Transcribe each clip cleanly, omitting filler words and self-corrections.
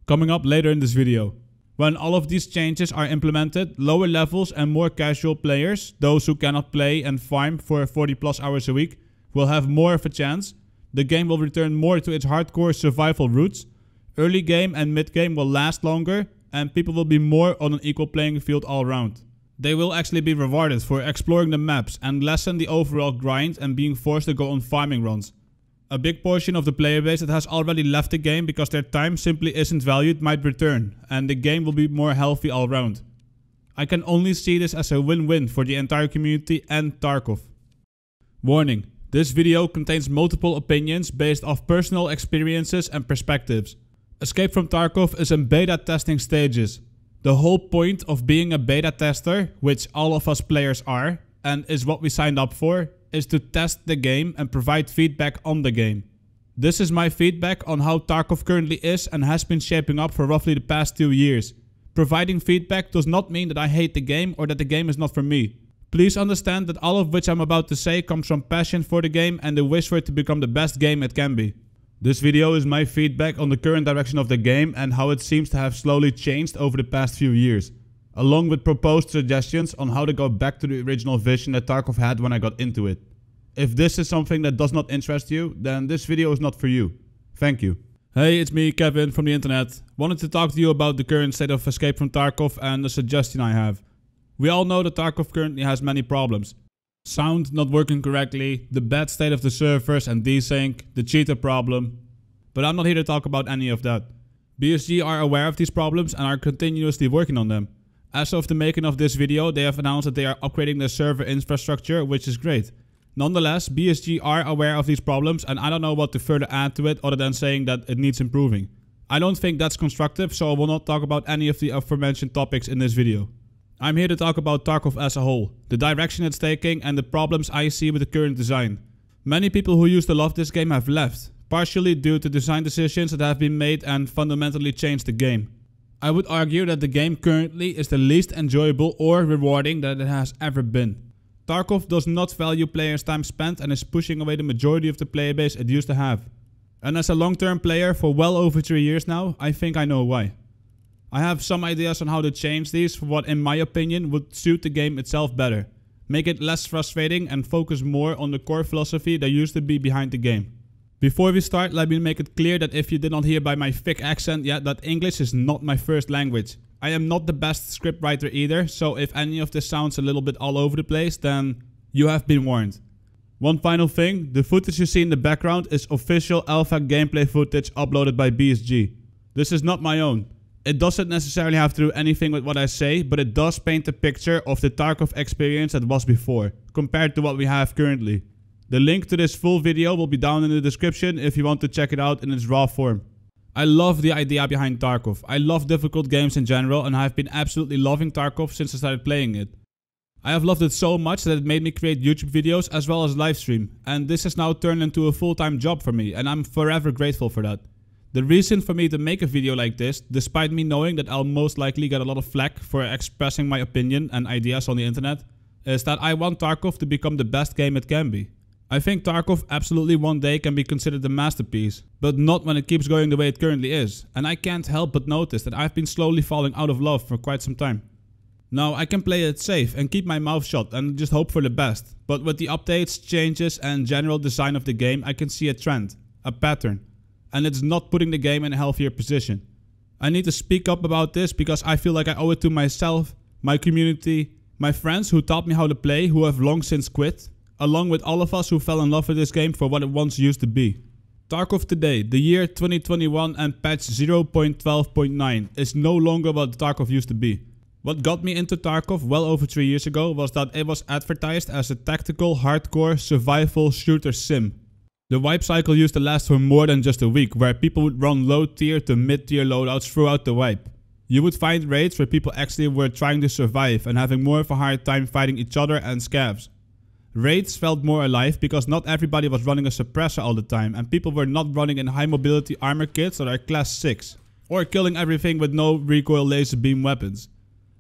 coming up later in this video. When all of these changes are implemented, lower levels and more casual players, those who cannot play and farm for 40 plus hours a week, will have more of a chance. The game will return more to its hardcore survival roots. Early game and mid game will last longer, and people will be more on an equal playing field all around. They will actually be rewarded for exploring the maps and lessen the overall grind and being forced to go on farming runs. A big portion of the player base that has already left the game because their time simply isn't valued might return, and the game will be more healthy all around. I can only see this as a win-win for the entire community and Tarkov. Warning: this video contains multiple opinions based off personal experiences and perspectives. Escape from Tarkov is in beta testing stages. The whole point of being a beta tester, which all of us players are, and is what we signed up for, is to test the game and provide feedback on the game. This is my feedback on how Tarkov currently is and has been shaping up for roughly the past 2 years. Providing feedback does not mean that I hate the game or that the game is not for me. Please understand that all of which I'm about to say comes from passion for the game and the wish for it to become the best game it can be. This video is my feedback on the current direction of the game and how it seems to have slowly changed over the past few years, along with proposed suggestions on how to go back to the original vision that Tarkov had when I got into it. If this is something that does not interest you, then this video is not for you. Thank you. Hey, it's me, Kevin, from the internet. Wanted to talk to you about the current state of Escape from Tarkov and the suggestion I have. We all know that Tarkov currently has many problems. Sound not working correctly, the bad state of the servers and desync, the cheater problem. But I'm not here to talk about any of that. BSG are aware of these problems and are continuously working on them. As of the making of this video, they have announced that they are upgrading their server infrastructure, which is great. Nonetheless, BSG are aware of these problems and I don't know what to further add to it other than saying that it needs improving. I don't think that's constructive, so I will not talk about any of the aforementioned topics in this video. I'm here to talk about Tarkov as a whole, the direction it's taking and the problems I see with the current design. Many people who used to love this game have left, partially due to design decisions that have been made and fundamentally changed the game. I would argue that the game currently is the least enjoyable or rewarding that it has ever been. Tarkov does not value players' time spent and is pushing away the majority of the player base it used to have. And as a long-term player for well over 3 years now, I think I know why. I have some ideas on how to change these for what in my opinion would suit the game itself better. Make it less frustrating and focus more on the core philosophy there used to be behind the game. Before we start, let me make it clear that if you did not hear by my thick accent yet, that English is not my first language. I am not the best scriptwriter either, so if any of this sounds a little bit all over the place, then you have been warned. One final thing, the footage you see in the background is official alpha gameplay footage uploaded by BSG. This is not my own. It doesn't necessarily have to do anything with what I say, but it does paint a picture of the Tarkov experience that was before, compared to what we have currently. The link to this full video will be down in the description if you want to check it out in its raw form. I love the idea behind Tarkov. I love difficult games in general and I've been absolutely loving Tarkov since I started playing it. I have loved it so much that it made me create YouTube videos as well as livestream, and this has now turned into a full-time job for me and I'm forever grateful for that. The reason for me to make a video like this, despite me knowing that I'll most likely get a lot of flack for expressing my opinion and ideas on the internet, is that I want Tarkov to become the best game it can be. I think Tarkov absolutely one day can be considered a masterpiece, but not when it keeps going the way it currently is, and I can't help but notice that I've been slowly falling out of love for quite some time. Now I can play it safe and keep my mouth shut and just hope for the best, but with the updates, changes and general design of the game I can see a trend, a pattern. And it's not putting the game in a healthier position. I need to speak up about this because I feel like I owe it to myself, my community, my friends who taught me how to play who have long since quit, along with all of us who fell in love with this game for what it once used to be. Tarkov today, the year 2021 and patch 0.12.9 is no longer what Tarkov used to be. What got me into Tarkov well over 3 years ago was that it was advertised as a tactical, hardcore, survival shooter sim. The wipe cycle used to last for more than just a week, where people would run low tier to mid tier loadouts throughout the wipe. You would find raids where people actually were trying to survive and having more of a hard time fighting each other and scavs. Raids felt more alive because not everybody was running a suppressor all the time and people were not running in high mobility armor kits that are class 6 or killing everything with no recoil laser beam weapons.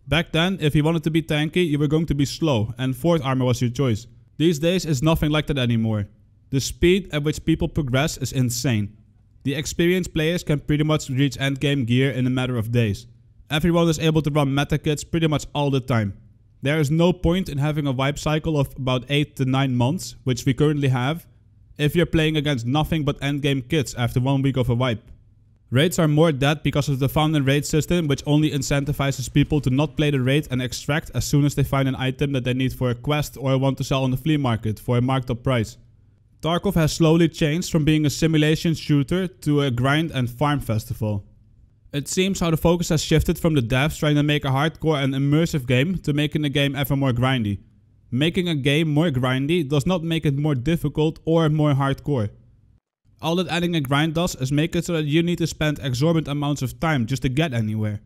Back then, if you wanted to be tanky, you were going to be slow and 4th armor was your choice. These days it's nothing like that anymore. The speed at which people progress is insane. The experienced players can pretty much reach endgame gear in a matter of days. Everyone is able to run meta kits pretty much all the time. There is no point in having a wipe cycle of about 8 to 9 months, which we currently have, if you're playing against nothing but endgame kits after 1 week of a wipe. Raids are more dead because of the found and raid system, which only incentivizes people to not play the raid and extract as soon as they find an item that they need for a quest or want to sell on the flea market for a marked up price. Tarkov has slowly changed from being a simulation shooter to a grind and farm festival. It seems how the focus has shifted from the devs trying to make a hardcore and immersive game to making the game ever more grindy. Making a game more grindy does not make it more difficult or more hardcore. All that adding a grind does is make it so that you need to spend exorbitant amounts of time just to get anywhere.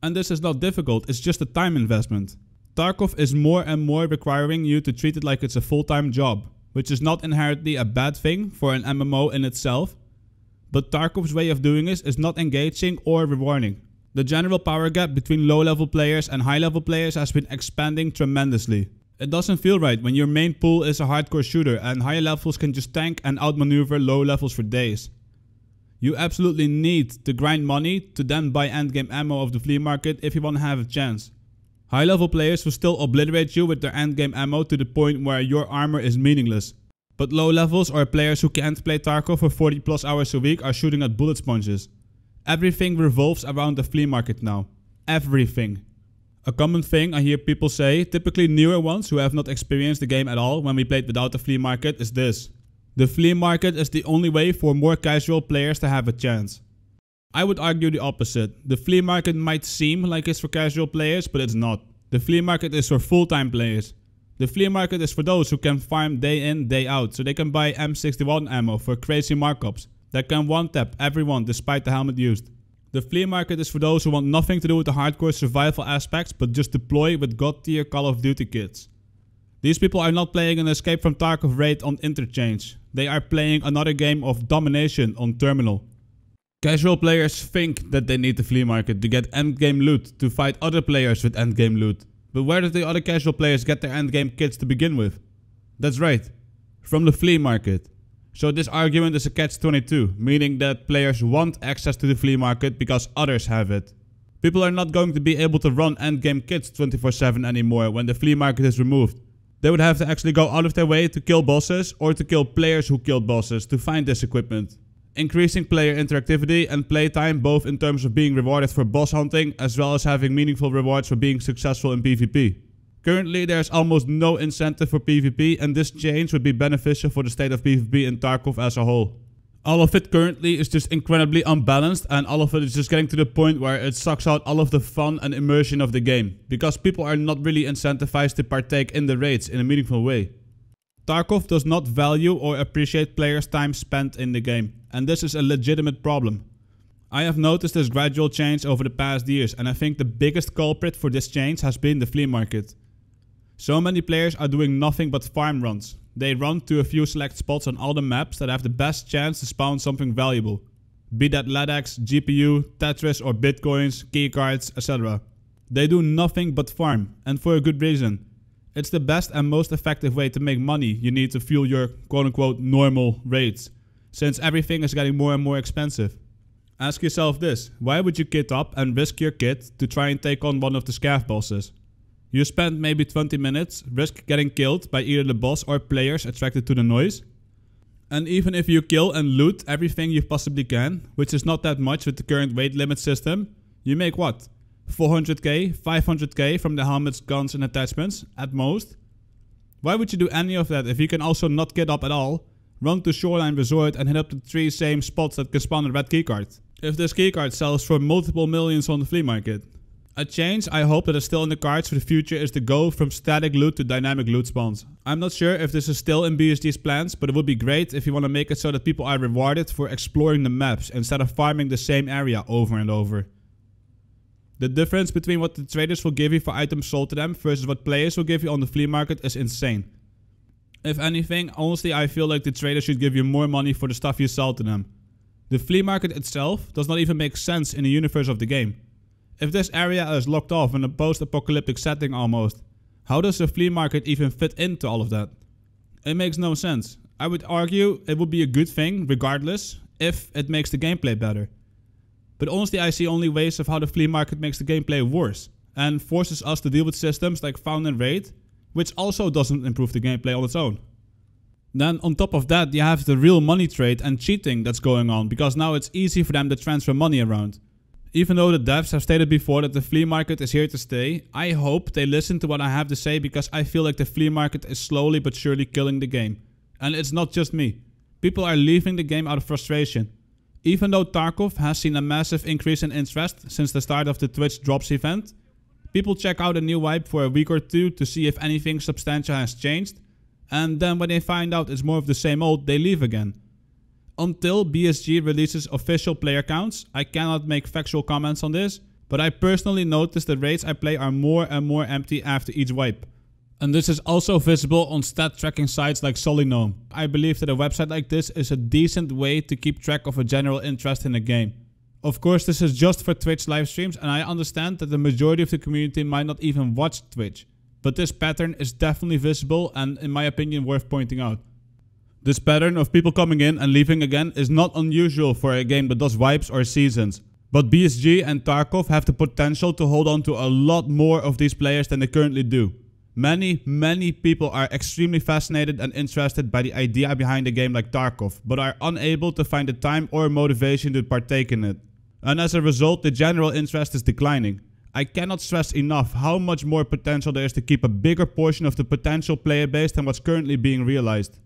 And this is not difficult, it's just a time investment. Tarkov is more and more requiring you to treat it like it's a full-time job, which is not inherently a bad thing for an MMO in itself, but Tarkov's way of doing this is not engaging or rewarding. The general power gap between low-level players and high-level players has been expanding tremendously. It doesn't feel right when your main pool is a hardcore shooter and higher levels can just tank and outmaneuver low levels for days. You absolutely need to grind money to then buy endgame ammo of the flea market if you want to have a chance. High level players will still obliterate you with their endgame ammo to the point where your armor is meaningless. But low levels or players who can't play Tarkov for 40 plus hours a week are shooting at bullet sponges. Everything revolves around the flea market now. Everything. A common thing I hear people say, typically newer ones who have not experienced the game at all when we played without the flea market, is this: the flea market is the only way for more casual players to have a chance. I would argue the opposite. The flea market might seem like it's for casual players, but it's not. The flea market is for full-time players. The flea market is for those who can farm day in, day out, so they can buy M61 ammo for crazy markups that can one-tap everyone despite the helmet used. The flea market is for those who want nothing to do with the hardcore survival aspects but just deploy with god tier Call of Duty kits. These people are not playing an Escape from Tarkov raid on Interchange. They are playing another game of domination on Terminal. Casual players think that they need the flea market to get endgame loot to fight other players with endgame loot. But where did the other casual players get their endgame kits to begin with? That's right, from the flea market. So this argument is a catch-22, meaning that players want access to the flea market because others have it. People are not going to be able to run endgame kits 24/7 anymore when the flea market is removed. They would have to actually go out of their way to kill bosses or to kill players who killed bosses to find this equipment. Increasing player interactivity and playtime both in terms of being rewarded for boss hunting as well as having meaningful rewards for being successful in PvP. Currently there is almost no incentive for PvP and this change would be beneficial for the state of PvP in Tarkov as a whole. All of it currently is just incredibly unbalanced and all of it is just getting to the point where it sucks out all of the fun and immersion of the game, because people are not really incentivized to partake in the raids in a meaningful way. Tarkov does not value or appreciate players' time spent in the game, and this is a legitimate problem. I have noticed this gradual change over the past years and I think the biggest culprit for this change has been the flea market. So many players are doing nothing but farm runs. They run to a few select spots on all the maps that have the best chance to spawn something valuable. Be that LEDX, GPU, Tetris or Bitcoins, keycards, etc. They do nothing but farm, and for a good reason. It's the best and most effective way to make money you need to fuel your quote-unquote normal raids, since everything is getting more and more expensive. Ask yourself this: why would you kit up and risk your kit to try and take on one of the scav bosses? You spend maybe 20 minutes, risk getting killed by either the boss or players attracted to the noise. And even if you kill and loot everything you possibly can, which is not that much with the current weight limit system, you make what? 400k, 500k from the helmets, guns and attachments, at most? Why would you do any of that if you can also not kit up at all, run to Shoreline Resort and hit up the 3 same spots that can spawn a red keycard? If this keycard sells for multiple millions on the flea market. A change I hope that is still in the cards for the future is to go from static loot to dynamic loot spawns. I'm not sure if this is still in BSG's plans, but it would be great if you want to make it so that people are rewarded for exploring the maps instead of farming the same area over and over. The difference between what the traders will give you for items sold to them versus what players will give you on the flea market is insane. If anything, honestly I feel like the traders should give you more money for the stuff you sell to them. The flea market itself does not even make sense in the universe of the game. If this area is locked off in a post-apocalyptic setting almost, how does the flea market even fit into all of that? It makes no sense. I would argue it would be a good thing, regardless, if it makes the gameplay better. But honestly, I see only ways of how the flea market makes the gameplay worse, and forces us to deal with systems like found and raid, which also doesn't improve the gameplay on its own. Then on top of that, you have the real money trade and cheating that's going on, because now it's easy for them to transfer money around. Even though the devs have stated before that the flea market is here to stay, I hope they listen to what I have to say, because I feel like the flea market is slowly but surely killing the game. And it's not just me. People are leaving the game out of frustration. Even though Tarkov has seen a massive increase in interest since the start of the Twitch Drops event, people check out a new wipe for a week or two to see if anything substantial has changed, and then when they find out it's more of the same old, they leave again. Until BSG releases official player counts, I cannot make factual comments on this, but I personally notice the raids I play are more and more empty after each wipe. And this is also visible on stat tracking sites like Solynome. I believe that a website like this is a decent way to keep track of a general interest in the game. Of course, this is just for Twitch live streams, and I understand that the majority of the community might not even watch Twitch. But this pattern is definitely visible and, in my opinion, worth pointing out. This pattern of people coming in and leaving again is not unusual for a game that does wipes or seasons. But BSG and Tarkov have the potential to hold on to a lot more of these players than they currently do. Many people are extremely fascinated and interested by the idea behind a game like Tarkov, but are unable to find the time or motivation to partake in it. And as a result, the general interest is declining. I cannot stress enough how much more potential there is to keep a bigger portion of the potential player base than what's currently being realized.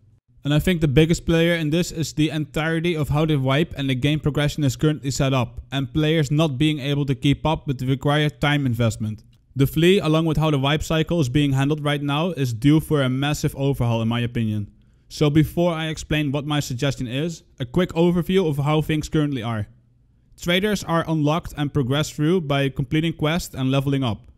And I think the biggest player in this is the entirety of how the wipe and the game progression is currently set up, and players not being able to keep up with the required time investment. The FLEA, along with how the wipe cycle is being handled right now, is due for a massive overhaul in my opinion. So before I explain what my suggestion is, a quick overview of how things currently are. Traders are unlocked and progressed through by completing quests and leveling up.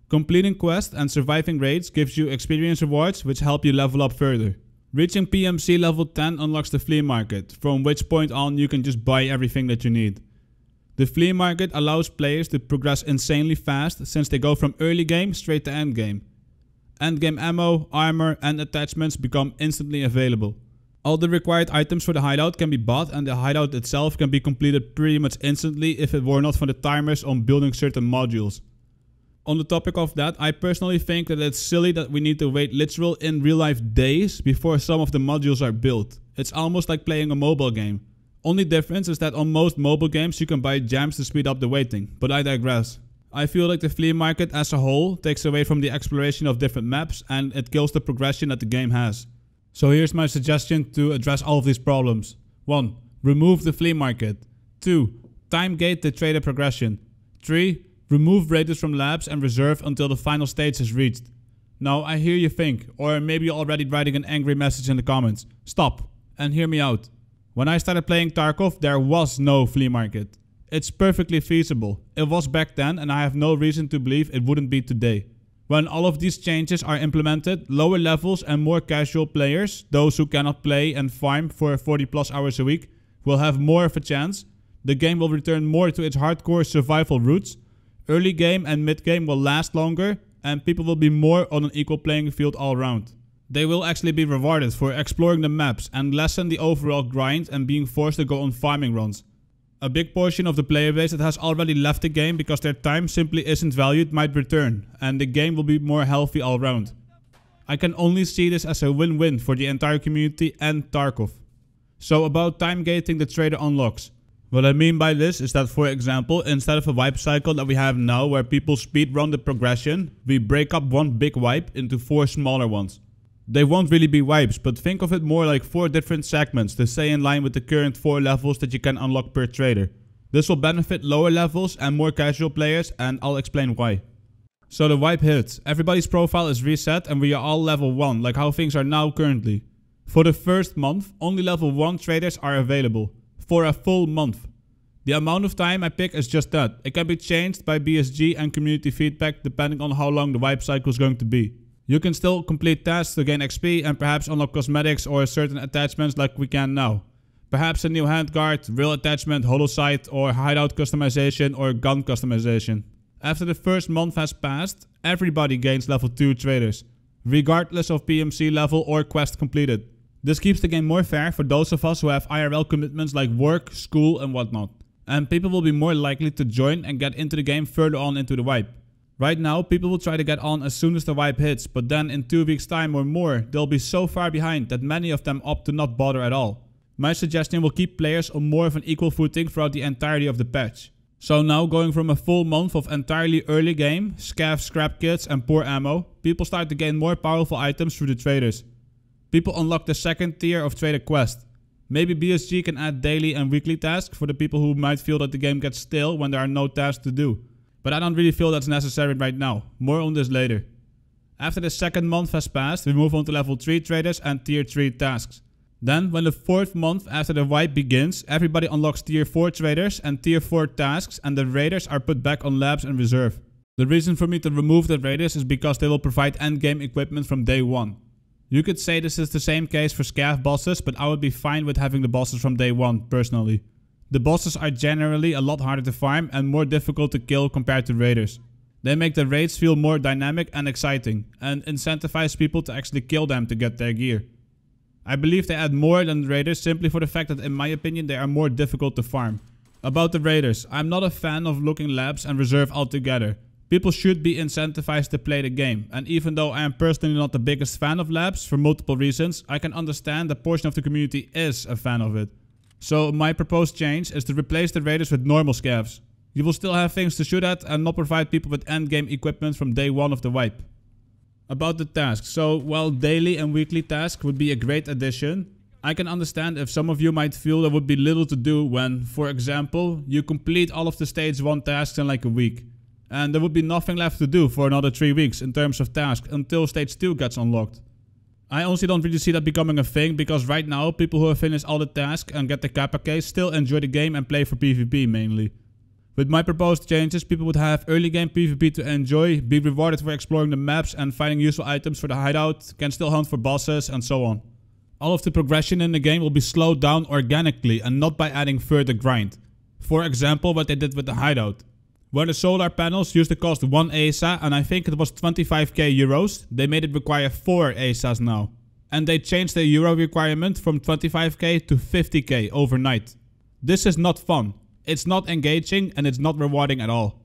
Completing quests and surviving raids gives you experience rewards which help you level up further. Reaching PMC level 10 unlocks the flea market, from which point on you can just buy everything that you need. The flea market allows players to progress insanely fast since they go from early game straight to end game. End game ammo, armor and attachments become instantly available. All the required items for the hideout can be bought, and the hideout itself can be completed pretty much instantly if it were not for the timers on building certain modules. On the topic of that, I personally think that it's silly that we need to wait literal in real life days before some of the modules are built. It's almost like playing a mobile game. Only difference is that on most mobile games you can buy gems to speed up the waiting, but I digress. I feel like the flea market as a whole takes away from the exploration of different maps, and it kills the progression that the game has. So here's my suggestion to address all of these problems. 1. Remove the flea market. 2. Time gate the trader progression. 3. Remove raiders from labs and reserve until the final stage is reached. Now I hear you think, or maybe you're already writing an angry message in the comments. Stop and hear me out. When I started playing Tarkov, there was no flea market. It's perfectly feasible. It was back then, and I have no reason to believe it wouldn't be today. When all of these changes are implemented, lower levels and more casual players, those who cannot play and farm for 40+ hours a week, will have more of a chance. The game will return more to its hardcore survival roots. Early game and mid game will last longer, and people will be more on an equal playing field all around. They will actually be rewarded for exploring the maps and lessen the overall grind and being forced to go on farming runs. A big portion of the player base that has already left the game because their time simply isn't valued might return, and the game will be more healthy all around. I can only see this as a win-win for the entire community and Tarkov. So about time gating the trader unlocks. What I mean by this is that, for example, instead of a wipe cycle that we have now where people speedrun the progression, we break up one big wipe into 4 smaller ones. They won't really be wipes, but think of it more like 4 different segments to stay in line with the current 4 levels that you can unlock per trader. This will benefit lower levels and more casual players, and I'll explain why. So the wipe hits, everybody's profile is reset and we are all level 1, like how things are now currently. For the first month, only level 1 traders are available. For a full month. The amount of time I pick is just that. It can be changed by BSG and community feedback depending on how long the wipe cycle is going to be. You can still complete tasks to gain XP and perhaps unlock cosmetics or certain attachments like we can now. Perhaps a new handguard, real attachment, holo sight, or hideout customization or gun customization. After the first month has passed, everybody gains level 2 traders, regardless of PMC level or quest completed. This keeps the game more fair for those of us who have IRL commitments like work, school and whatnot. And people will be more likely to join and get into the game further on into the wipe. Right now, people will try to get on as soon as the wipe hits, but then in 2 weeks time or more, they'll be so far behind that many of them opt to not bother at all. My suggestion will keep players on more of an equal footing throughout the entirety of the patch. So now, going from a full month of entirely early game, scav scrap kits and poor ammo, people start to gain more powerful items through the traders. People unlock the second tier of trader quest. Maybe BSG can add daily and weekly tasks for the people who might feel that the game gets stale when there are no tasks to do. But I don't really feel that's necessary right now. More on this later. After the second month has passed, we move on to level 3 traders and tier 3 tasks. Then, when the 4th month after the wipe begins, everybody unlocks tier 4 traders and tier 4 tasks, and the raiders are put back on labs and reserve. The reason for me to remove the raiders is because they will provide endgame equipment from day 1. You could say this is the same case for scav bosses, but I would be fine with having the bosses from day 1, personally. The bosses are generally a lot harder to farm and more difficult to kill compared to raiders. They make the raids feel more dynamic and exciting, and incentivize people to actually kill them to get their gear. I believe they add more than the raiders simply for the fact that in my opinion they are more difficult to farm. About the raiders, I'm not a fan of looking labs and reserve altogether. People should be incentivized to play the game, and even though I am personally not the biggest fan of labs for multiple reasons, I can understand that a portion of the community is a fan of it. So my proposed change is to replace the raiders with normal scavs. You will still have things to shoot at and not provide people with endgame equipment from day 1 of the wipe. About the tasks, so while daily and weekly tasks would be a great addition, I can understand if some of you might feel there would be little to do when, for example, you complete all of the stage 1 tasks in like a week. And there would be nothing left to do for another 3 weeks in terms of tasks until stage 2 gets unlocked. I honestly don't really see that becoming a thing because right now people who have finished all the tasks and get the Kappa case still enjoy the game and play for PvP mainly. With my proposed changes, people would have early game PvP to enjoy, be rewarded for exploring the maps and finding useful items for the hideout, can still hunt for bosses and so on. All of the progression in the game will be slowed down organically and not by adding further grind. For example, what they did with the hideout. Where the solar panels used to cost 1 ASA and I think it was 25k euros, they made it require 4 ASAs now. And they changed the euro requirement from 25k to 50k overnight. This is not fun. It's not engaging and it's not rewarding at all.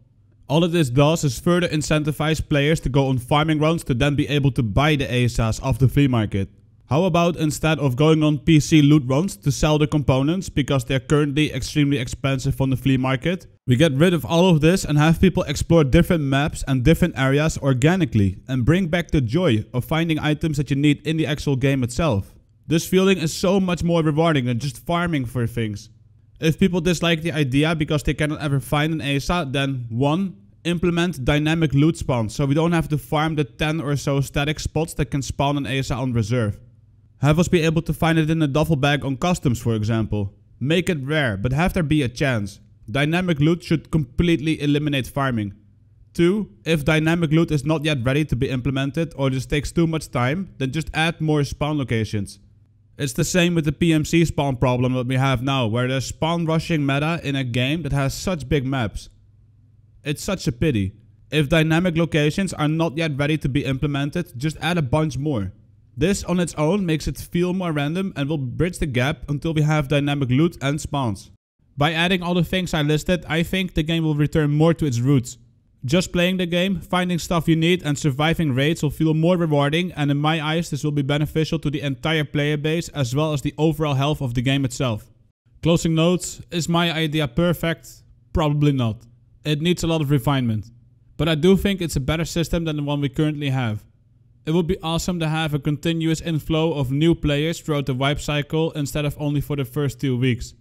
All that this does is further incentivize players to go on farming runs to then be able to buy the ASAs off the flea market. How about instead of going on PC loot runs to sell the components because they're currently extremely expensive on the flea market, we get rid of all of this and have people explore different maps and different areas organically and bring back the joy of finding items that you need in the actual game itself. This feeling is so much more rewarding than just farming for things. If people dislike the idea because they cannot ever find an ASA, then 1. Implement dynamic loot spawns so we don't have to farm the 10 or so static spots that can spawn an ASA on reserve. Have us be able to find it in a duffel bag on customs, for example. Make it rare, but have there be a chance. Dynamic loot should completely eliminate farming. 2. If dynamic loot is not yet ready to be implemented or just takes too much time, then just add more spawn locations. It's the same with the PMC spawn problem that we have now, where there's spawn rushing meta in a game that has such big maps. It's such a pity. If dynamic locations are not yet ready to be implemented, just add a bunch more. This on its own makes it feel more random and will bridge the gap until we have dynamic loot and spawns. By adding all the things I listed, I think the game will return more to its roots. Just playing the game, finding stuff you need and surviving raids will feel more rewarding, and in my eyes this will be beneficial to the entire player base as well as the overall health of the game itself. Closing notes, is my idea perfect? Probably not. It needs a lot of refinement. But I do think it's a better system than the one we currently have. It would be awesome to have a continuous inflow of new players throughout the wipe cycle instead of only for the first 2 weeks.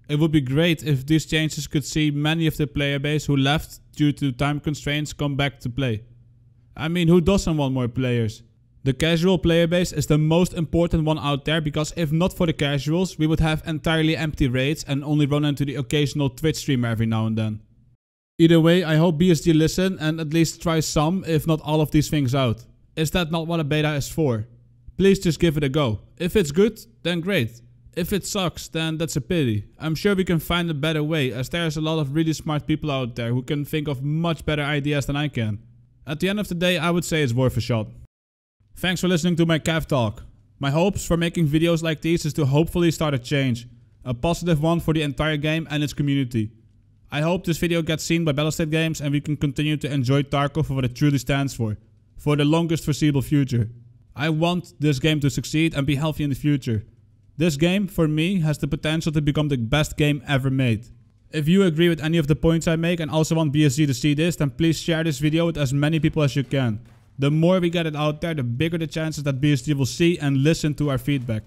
It would be great if these changes could see many of the player base who left due to time constraints come back to play. I mean, who doesn't want more players? The casual player base is the most important one out there because if not for the casuals, we would have entirely empty raids and only run into the occasional Twitch streamer every now and then. Either way, I hope BSG listen and at least try some, if not all of these things out. Is that not what a beta is for? Please just give it a go. If it's good, then great. If it sucks, then that's a pity. I'm sure we can find a better way, as there's a lot of really smart people out there who can think of much better ideas than I can. At the end of the day, I would say it's worth a shot. Thanks for listening to my Cav talk. My hopes for making videos like these is to hopefully start a change. A positive one for the entire game and its community. I hope this video gets seen by Battlestate Games and we can continue to enjoy Tarkov for what it truly stands for the longest foreseeable future. I want this game to succeed and be healthy in the future. This game, for me, has the potential to become the best game ever made. If you agree with any of the points I make and also want BSG to see this, then please share this video with as many people as you can. The more we get it out there, the bigger the chances that BSG will see and listen to our feedback.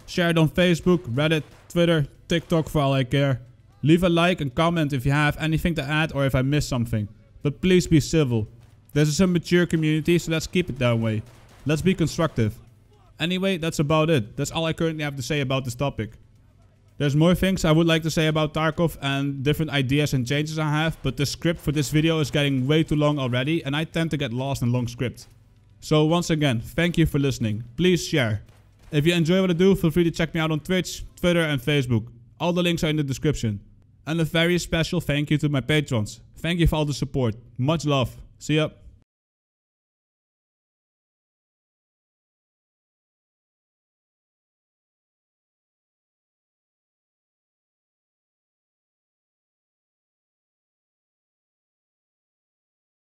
Share it on Facebook, Reddit, Twitter, TikTok for all I care. Leave a like and comment if you have anything to add or if I missed something. But please be civil. This is a mature community, so let's keep it that way. Let's be constructive. Anyway, that's about it. That's all I currently have to say about this topic. There's more things I would like to say about Tarkov and different ideas and changes I have, but the script for this video is getting way too long already and I tend to get lost in long scripts. So once again, thank you for listening. Please share. If you enjoy what I do, feel free to check me out on Twitch, Twitter and Facebook. All the links are in the description. And a very special thank you to my patrons. Thank you for all the support. Much love. See ya.